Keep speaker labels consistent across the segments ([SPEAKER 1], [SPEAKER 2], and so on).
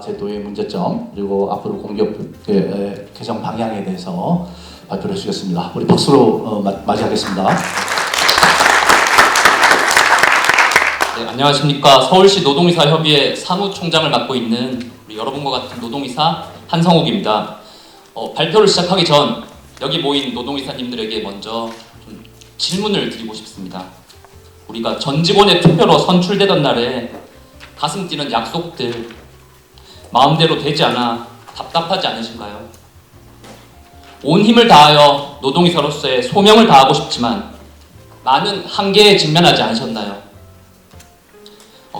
[SPEAKER 1] 제도의 문제점 그리고 앞으로 공기업 개정 방향에 대해서 발표를 해주겠습니다. 우리 박수로 맞이하겠습니다.
[SPEAKER 2] 네, 안녕하십니까. 서울시 노동이사 협의회 사무총장을 맡고 있는 우리 여러분과 같은 노동이사 한성욱입니다. 발표를 시작하기 전 여기 모인 노동이사님들에게 먼저 좀 질문을 드리고 싶습니다. 우리가 전 직원의 투표로 선출되던 날에 가슴 뛰는 약속들 마음대로 되지 않아 답답하지 않으신가요? 온 힘을 다하여 노동이사로서의 소명을 다하고 싶지만 많은 한계에 직면하지 않으셨나요?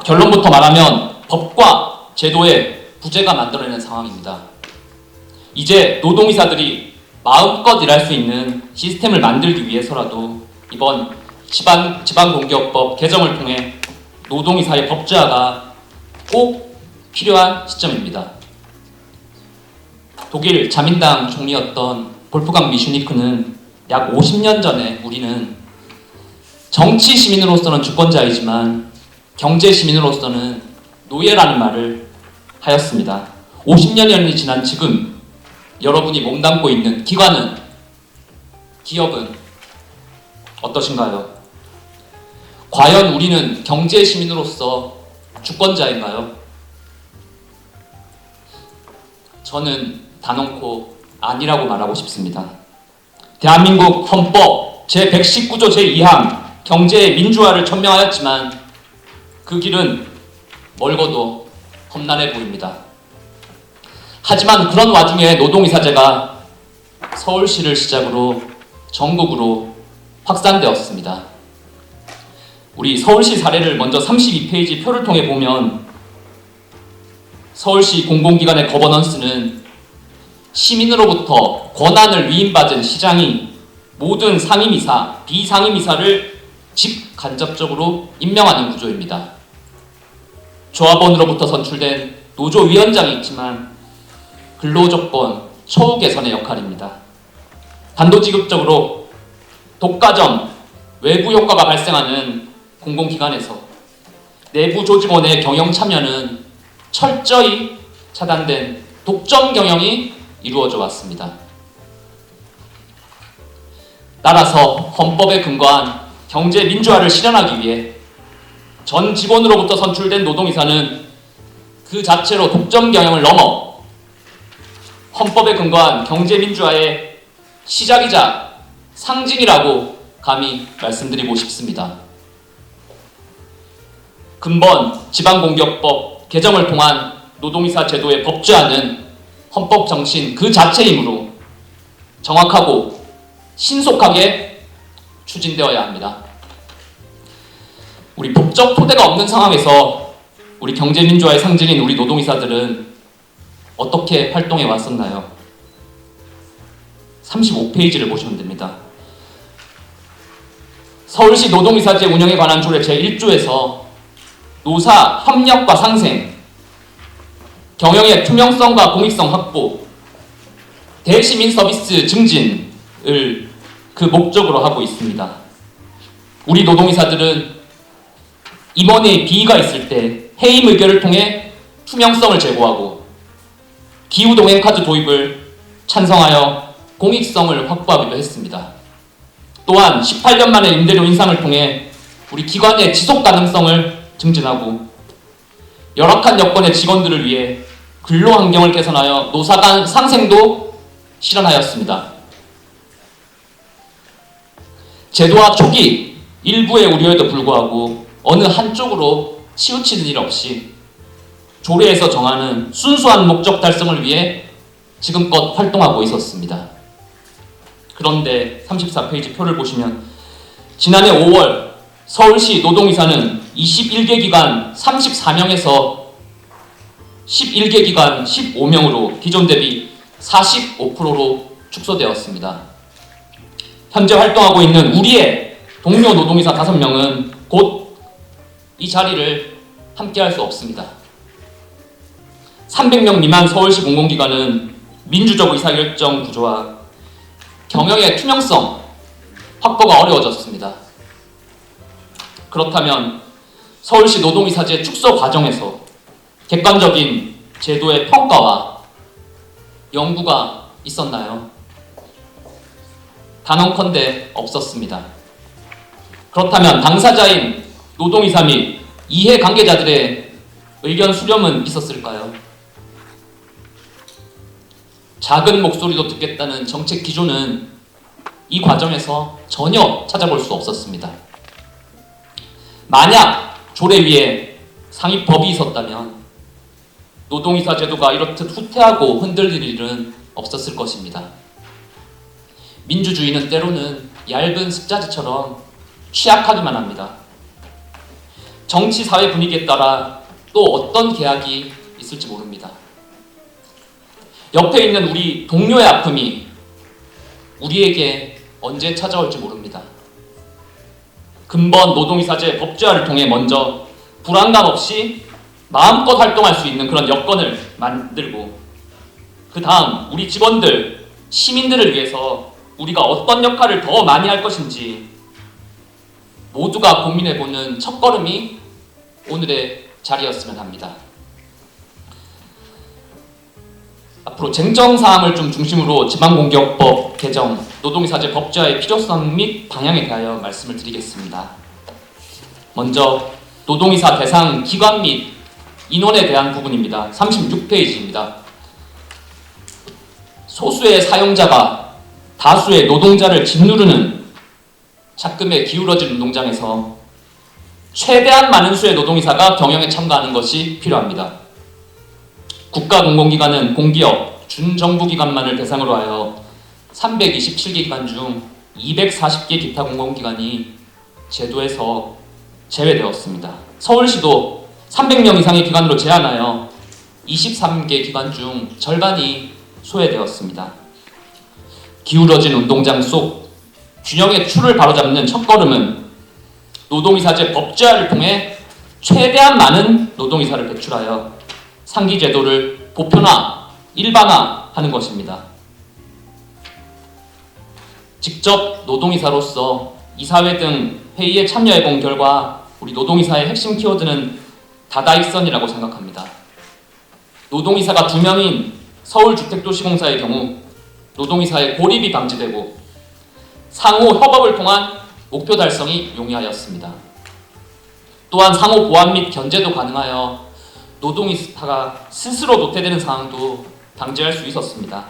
[SPEAKER 2] 결론부터 말하면 법과 제도의 부재가 만들어내는 상황입니다. 이제 노동이사들이 마음껏 일할 수 있는 시스템을 만들기 위해서라도 이번 지방공기업법 개정을 통해 노동이사의 법제화가 꼭 필요한 시점입니다. 독일 자민당 총리였던 볼프강 미슈니크는 약 50년 전에 우리는 정치 시민으로서는 주권자이지만 경제 시민으로서는 노예라는 말을 하였습니다. 50년이 지난 지금 여러분이 몸담고 있는 기관은, 기업은 어떠신가요? 과연 우리는 경제 시민으로서 주권자인가요? 저는 단언코 아니라고 말하고 싶습니다. 대한민국 헌법 제119조 제2항 경제의 민주화를 천명하였지만 그 길은 멀고도 험난해 보입니다. 하지만 그런 와중에 노동이사제가 서울시를 시작으로 전국으로 확산되었습니다. 우리 서울시 사례를 먼저 32페이지 표를 통해 보면 서울시 공공기관의 거버넌스는 시민으로부터 권한을 위임받은 시장이 모든 상임이사, 비상임이사를 직간접적으로 임명하는 구조입니다. 조합원으로부터 선출된 노조위원장이 있지만 근로조건 처우 개선의 역할입니다. 단도직입적으로 독과점, 외부 효과가 발생하는 공공기관에서 내부 조직원의 경영 참여는 철저히 차단된 독점 경영이 이루어져 왔습니다. 따라서 헌법에 근거한 경제 민주화를 실현하기 위해 전 직원으로부터 선출된 노동이사는 그 자체로 독점 경영을 넘어 헌법에 근거한 경제 민주화의 시작이자 상징이라고 감히 말씀드리고 싶습니다. 근본 지방공기업법 개정을 통한 노동이사 제도의 법제화는 헌법 정신 그 자체이므로 정확하고 신속하게 추진되어야 합니다. 우리 법적 토대가 없는 상황에서 우리 경제민주화의 상징인 우리 노동이사들은 어떻게 활동해 왔었나요? 35페이지를 보시면 됩니다. 서울시 노동이사제 운영에 관한 조례 제1조에서 노사 협력과 상생, 경영의 투명성과 공익성 확보, 대시민 서비스 증진을 그 목적으로 하고 있습니다. 우리 노동이사들은 임원의 비위가 있을 때 해임 의결을 통해 투명성을 제고하고 기후동행카드 도입을 찬성하여 공익성을 확보하기도 했습니다. 또한 18년 만에 임대료 인상을 통해 우리 기관의 지속 가능성을 증진하고 열악한 여건의 직원들을 위해 근로 환경을 개선하여 노사 간 상생도 실현하였습니다. 제도화 초기 일부의 우려에도 불구하고 어느 한쪽으로 치우치는 일 없이 조례에서 정하는 순수한 목적 달성을 위해 지금껏 활동하고 있었습니다. 그런데 34페이지 표를 보시면 지난해 5월 서울시 노동이사는 21개 기관 34명에서 11개 기관 15명으로 기존 대비 45%로 축소되었습니다. 현재 활동하고 있는 우리의 동료 노동이사 5명은 곧 이 자리를 함께할 수 없습니다. 300명 미만 서울시 공공기관은 민주적 의사결정 구조와 경영의 투명성 확보가 어려워졌습니다. 그렇다면 서울시 노동이사제 축소 과정에서 객관적인 제도의 평가와 연구가 있었나요? 단언컨대 없었습니다. 그렇다면 당사자인 노동이사 및 이해관계자들의 의견 수렴은 있었을까요? 작은 목소리도 듣겠다는 정책 기조는 이 과정에서 전혀 찾아볼 수 없었습니다. 만약 조례 위에 상위법이 있었다면 노동이사 제도가 이렇듯 후퇴하고 흔들릴 일은 없었을 것입니다. 민주주의는 때로는 얇은 습자지처럼 취약하기만 합니다. 정치 사회 분위기에 따라 또 어떤 계약이 있을지 모릅니다. 옆에 있는 우리 동료의 아픔이 우리에게 언제 찾아올지 모릅니다. 근본 노동이사제 법제화를 통해 먼저 불안감 없이 마음껏 활동할 수 있는 그런 여건을 만들고, 그 다음 우리 직원들, 시민들을 위해서 우리가 어떤 역할을 더 많이 할 것인지 모두가 고민해보는 첫걸음이 오늘의 자리였으면 합니다. 앞으로 쟁점사항을 좀 중심으로 지방공기업법 개정, 노동이사제 법제화의 필요성 및 방향에 대하여 말씀을 드리겠습니다. 먼저 노동이사 대상 기관 및 인원에 대한 부분입니다. 36페이지입니다. 소수의 사용자가 다수의 노동자를 짓누르는 작금에 기울어진 운동장에서 최대한 많은 수의 노동이사가 경영에 참가하는 것이 필요합니다. 국가공공기관은 공기업, 준정부기관만을 대상으로 하여 327개 기관 중 240개 기타 공공기관이 제도에서 제외되었습니다. 서울시도 300명 이상의 기관으로 제한하여 23개 기관 중 절반이 소외되었습니다. 기울어진 운동장 속 균형의 틀을 바로잡는 첫걸음은 노동이사제 법제화를 통해 최대한 많은 노동이사를 배출하여 상기제도를 보편화, 일반화하는 것입니다. 직접 노동이사로서 이사회 등 회의에 참여해본 결과 우리 노동이사의 핵심 키워드는 다다익선이라고 생각합니다. 노동이사가 2명인 서울주택도시공사의 경우 노동이사의 고립이 방지되고 상호 협업을 통한 목표 달성이 용이하였습니다. 또한 상호 보완 및 견제도 가능하여 노동이사가 스스로 도태되는 상황도 방지할 수 있었습니다.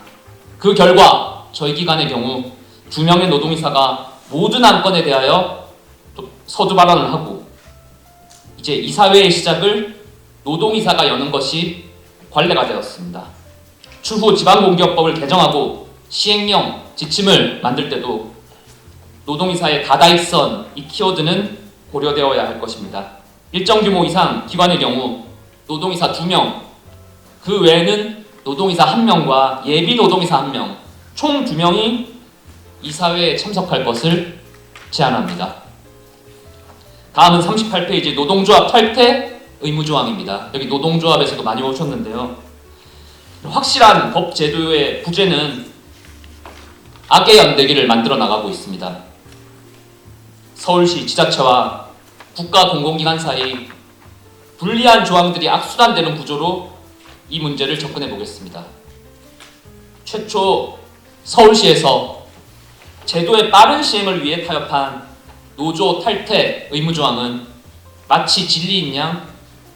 [SPEAKER 2] 그 결과 저희 기관의 경우 2명의 노동이사가 모든 안건에 대하여 서두 발언을 하고, 이제 이사회의 시작을 노동이사가 여는 것이 관례가 되었습니다. 추후 지방공기업법을 개정하고 시행령 지침을 만들 때도 노동이사의 다다익선, 이 키워드는 고려되어야 할 것입니다. 일정 규모 이상 기관의 경우 노동이사 2명, 그 외에는 노동이사 1명과 예비 노동이사 1명, 총 2명이 이사회에 참석할 것을 제안합니다. 다음은 38페이지 노동조합 탈퇴 의무조항입니다. 여기 노동조합에서도 많이 오셨는데요. 확실한 법 제도의 부재는 악의 연대기를 만들어 나가고 있습니다. 서울시 지자체와 국가공공기관 사이 불리한 조항들이 악순환되는 구조로 이 문제를 접근해 보겠습니다. 최초 서울시에서 제도의 빠른 시행을 위해 타협한 노조 탈퇴 의무조항은 마치 진리인 양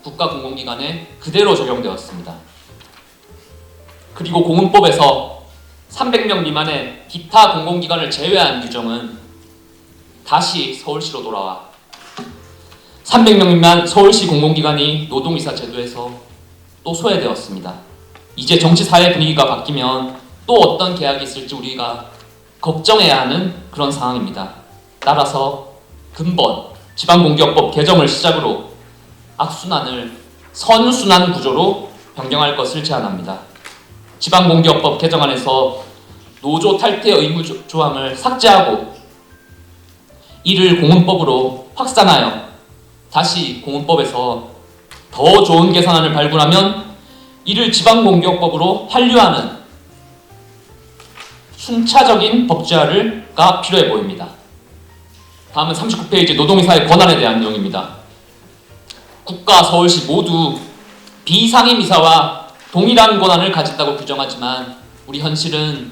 [SPEAKER 2] 국가공공기관에 그대로 적용되었습니다. 그리고 공문법에서 300명 미만의 기타 공공기관을 제외한 규정은 다시 서울시로 돌아와 300명 미만 서울시 공공기관이 노동이사 제도에서 또 소외되었습니다. 이제 정치사회 분위기가 바뀌면 또 어떤 계약이 있을지 우리가 걱정해야 하는 그런 상황입니다. 따라서 근본 지방공기업법 개정을 시작으로 악순환을 선순환 구조로 변경할 것을 제안합니다. 지방공기업법 개정안에서 노조 탈퇴 의무 조항을 삭제하고 이를 공문법으로 확산하여 다시 공문법에서 더 좋은 개선안을 발굴하면 이를 지방공기업법으로 한류하는 순차적인 법제화가 필요해 보입니다. 다음은 39페이지 노동이사의 권한에 대한 내용입니다. 국가, 서울시 모두 비상임이사와 동일한 권한을 가진다고 규정하지만 우리 현실은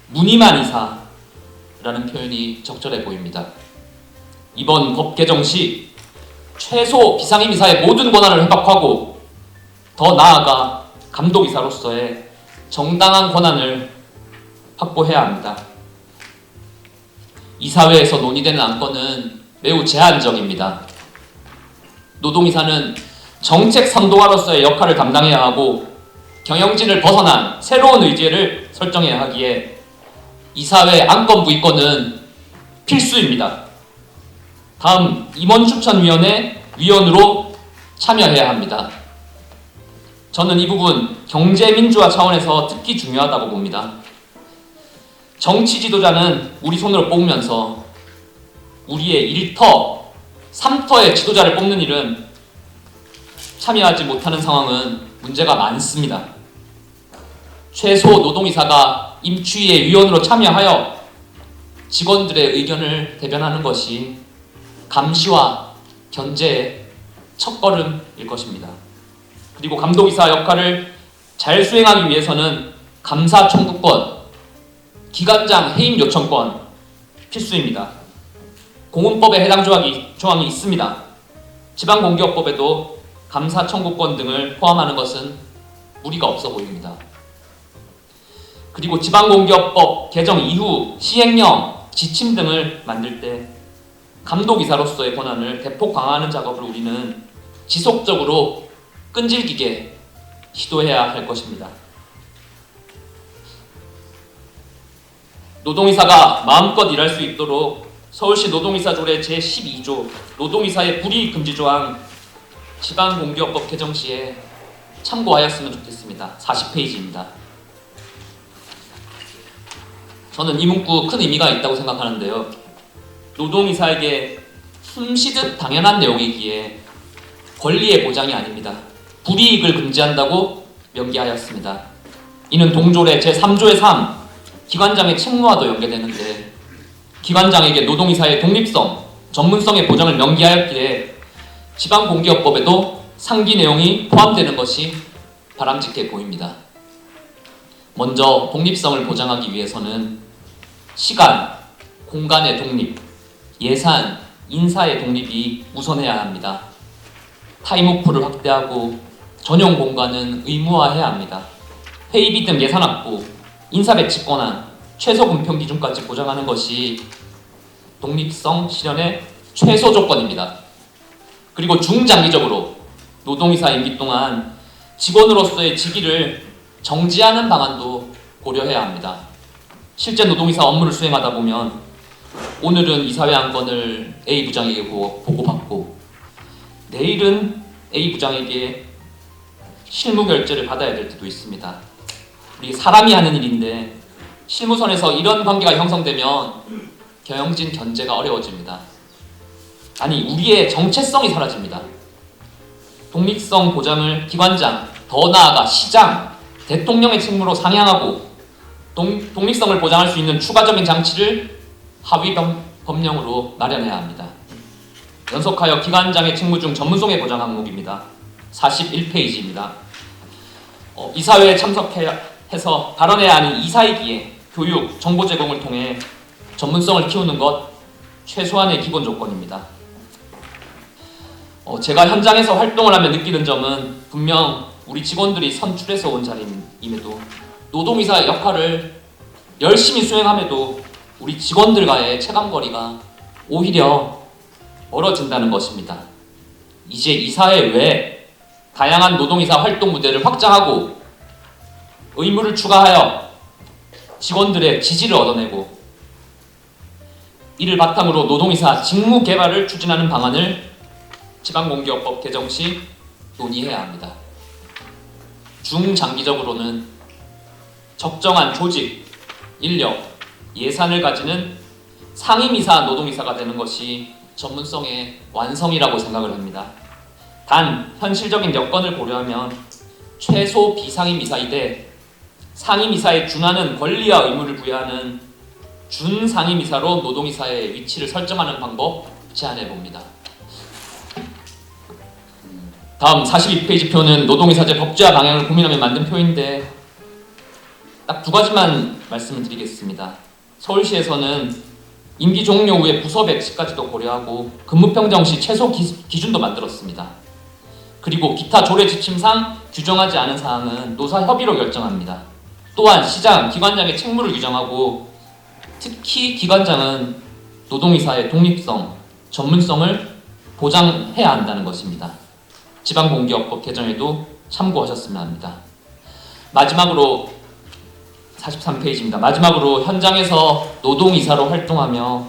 [SPEAKER 2] 무늬만 이사라는 표현이 적절해 보입니다. 이번 법 개정 시 최소 비상임 이사의 모든 권한을 회복하고 더 나아가 감독 이사로서의 정당한 권한을 확보해야 합니다. 이사회에서 논의되는 안건은 매우 제한적입니다. 노동이사는 정책 선도가로서의 역할을 감당해야 하고 경영진을 벗어난 새로운 의제를 설정해야 하기에 이사회 안건 부의권은 필수입니다. 다음 임원추천위원회 위원으로 참여해야 합니다. 저는 이 부분 경제민주화 차원에서 특히 중요하다고 봅니다. 정치 지도자는 우리 손으로 뽑으면서 우리의 1터, 3터의 지도자를 뽑는 일은 참여하지 못하는 상황은 문제가 많습니다. 최소 노동이사가 임추위의 위원으로 참여하여 직원들의 의견을 대변하는 것이 감시와 견제의 첫걸음일 것입니다. 그리고 감독이사 역할을 잘 수행하기 위해서는 감사 청구권, 기관장 해임 요청권 필수입니다. 공훈법에 해당 조항이 있습니다. 지방공기업법에도 감사 청구권 등을 포함하는 것은 무리가 없어 보입니다. 그리고 지방공기업법 개정 이후 시행령, 지침 등을 만들 때 감독이사로서의 권한을 대폭 강화하는 작업을 우리는 지속적으로 끈질기게 시도해야 할 것입니다. 노동이사가 마음껏 일할 수 있도록 서울시 노동이사조례 제12조 노동이사의 불이익 금지 조항 지방공기업법 개정 시에 참고하였으면 좋겠습니다. 40페이지입니다. 저는 이 문구 큰 의미가 있다고 생각하는데요. 노동이사에게 숨쉬듯 당연한 내용이기에 권리의 보장이 아닙니다. 불이익을 금지한다고 명기하였습니다. 이는 동조례 제3조의 3 기관장의 책무와도 연계되는데 기관장에게 노동이사의 독립성, 전문성의 보장을 명기하였기에 지방공기업법에도 상기 내용이 포함되는 것이 바람직해 보입니다. 먼저 독립성을 보장하기 위해서는 시간, 공간의 독립, 예산, 인사의 독립이 우선해야 합니다. 타임오프를 확대하고 전용 공간은 의무화해야 합니다. 회의비 등 예산 확보, 인사 배치 권한, 최소 분평 기준까지 보장하는 것이 독립성 실현의 최소 조건입니다. 그리고 중장기적으로 노동이사 임기 동안 직원으로서의 직위를 정지하는 방안도 고려해야 합니다. 실제 노동이사 업무를 수행하다 보면 오늘은 이사회 안건을 A 부장에게 보고받고 내일은 A 부장에게 실무 결제를 받아야 될 때도 있습니다. 우리 사람이 하는 일인데 실무선에서 이런 관계가 형성되면 경영진 견제가 어려워집니다. 아니, 우리의 정체성이 사라집니다. 독립성 보장을 기관장, 더 나아가 시장, 대통령의 책무로 상향하고 독립성을 보장할 수 있는 추가적인 장치를 하위 법령으로 마련해야 합니다. 연속하여 기관장의 책무 중 전문성의 보장 항목입니다. 41페이지입니다. 이사회에 참석해서 발언해야 하는 이사이기에 교육, 정보 제공을 통해 전문성을 키우는 것 최소한의 기본 조건입니다. 제가 현장에서 활동을 하며 느끼는 점은 분명 우리 직원들이 선출해서 온 자리임에도 노동이사의 역할을 열심히 수행함에도 우리 직원들과의 체감거리가 오히려 멀어진다는 것입니다. 이제 이사회 외에 다양한 노동이사 활동 무대를 확장하고 의무를 추가하여 직원들의 지지를 얻어내고 이를 바탕으로 노동이사 직무 개발을 추진하는 방안을 지방공기업법 개정 시 논의해야 합니다. 중장기적으로는 적정한 조직, 인력, 예산을 가지는 상임이사, 노동이사가 되는 것이 전문성의 완성이라고 생각을 합니다. 단 현실적인 여건을 고려하면 최소 비상임이사이되 상임이사에 준하는 권리와 의무를 부여하는 준상임이사로 노동이사의 위치를 설정하는 방법 제안해 봅니다. 다음 42페이지 표는 노동이사제 법제화 방향을 고민하며 만든 표인데 딱 두 가지만 말씀을 드리겠습니다. 서울시에서는 임기 종료 후에 부서 배치까지도 고려하고 근무평정 시 최소 기준도 만들었습니다. 그리고 기타 조례 지침상 규정하지 않은 사항은 노사협의로 결정합니다. 또한 시장, 기관장의 책무를 규정하고 특히 기관장은 노동이사의 독립성, 전문성을 보장해야 한다는 것입니다. 지방공기업법 개정에도 참고하셨으면 합니다. 마지막으로 43페이지입니다. 마지막으로 현장에서 노동이사로 활동하며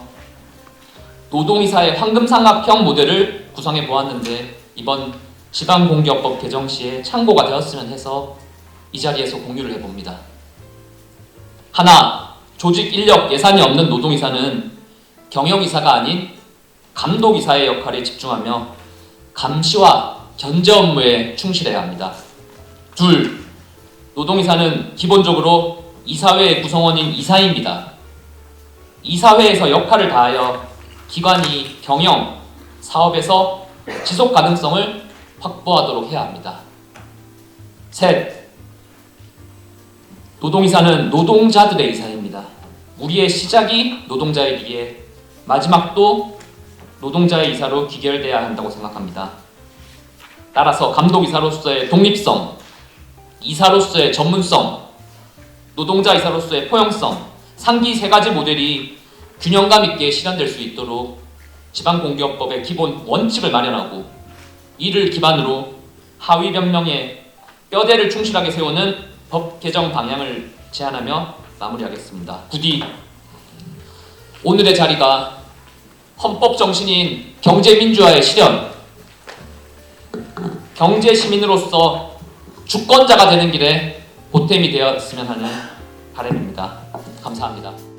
[SPEAKER 2] 노동이사의 황금삼각형 모델을 구성해 보았는데 이번 지방공기업법 개정 시에 참고가 되었으면 해서 이 자리에서 공유를 해봅니다. 하나, 조직 인력 예산이 없는 노동이사는 경영이사가 아닌 감독이사의 역할에 집중하며 감시와 견제 업무에 충실해야 합니다. 둘, 노동이사는 기본적으로 이사회의 구성원인 이사입니다. 이사회에서 역할을 다하여 기관이 경영, 사업에서 지속 가능성을 확보하도록 해야 합니다. 셋, 노동이사는 노동자들의 이사입니다. 우리의 시작이 노동자이기에 마지막도 노동자의 이사로 귀결돼야 한다고 생각합니다. 따라서 감독이사로서의 독립성, 이사로서의 전문성, 노동자 이사로서의 포용성, 상기 세 가지 모델이 균형감 있게 실현될 수 있도록 지방공기업법의 기본 원칙을 마련하고 이를 기반으로 하위 변명에 뼈대를 충실하게 세우는 법 개정 방향을 제안하며 마무리하겠습니다. 부디 오늘의 자리가 헌법 정신인 경제민주화의 실현, 경제시민으로서 주권자가 되는 길에 보탬이 되었으면 하는 바람입니다. 감사합니다.